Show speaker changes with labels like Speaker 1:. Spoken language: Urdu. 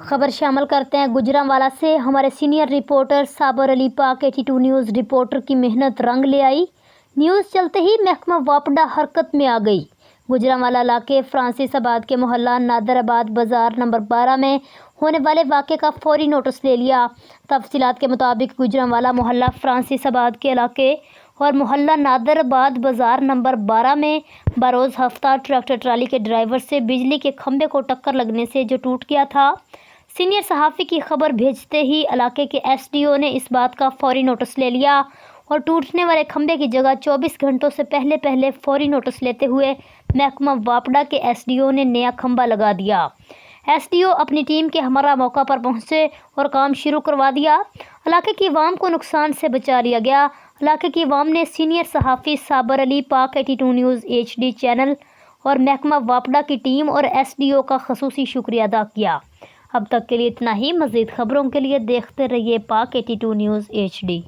Speaker 1: خبر شامل کرتے ہیں گجرانوالہ سے۔ ہمارے سینئر رپورٹر صابر علی پاک 82 نیوز رپورٹر کی محنت رنگ لے آئی۔ نیوز چلتے ہی محکمہ واپڈا حرکت میں آ گئی۔ گجرانوالہ علاقے فرانسس آباد کے محلہ نادر آباد بازار نمبر 12 میں ہونے والے واقعے کا فوری نوٹس لے لیا۔ تفصیلات کے مطابق گجرانوالہ محلہ فرانسس آباد کے علاقے اور محلہ نادر آباد بازار نمبر 12 میں بروز ہفتہ ٹریکٹر ٹرالی کے ڈرائیور سے بجلی کے کھمبے کو ٹکر لگنے سے جو ٹوٹ گیا تھا، سینئر صحافی کی خبر بھیجتے ہی علاقے کے ایس ڈی او نے اس بات کا فوری نوٹس لے لیا اور ٹوٹنے والے کھمبے کی جگہ 24 گھنٹوں سے پہلے فوری نوٹس لیتے ہوئے محکمہ واپڈا کے ایس ڈی او نے نیا کھمبا لگا دیا۔ ایس ڈی او اپنی ٹیم کے ہمراہ موقع پر پہنچے اور کام شروع کروا دیا۔ علاقے کی عوام کو نقصان سے بچا لیا گیا۔ علاقے کی عوام نے سینئر صحافی صابر علی پاک 82 نیوز HD چینل اور محکمہ واپڈا کی ٹیم اور ایس ڈی او کا خصوصی شکریہ ادا کیا۔ اب تک کے لیے اتنا ہی۔ مزید خبروں کے لیے دیکھتے رہیے پاک 82 نیوز HD۔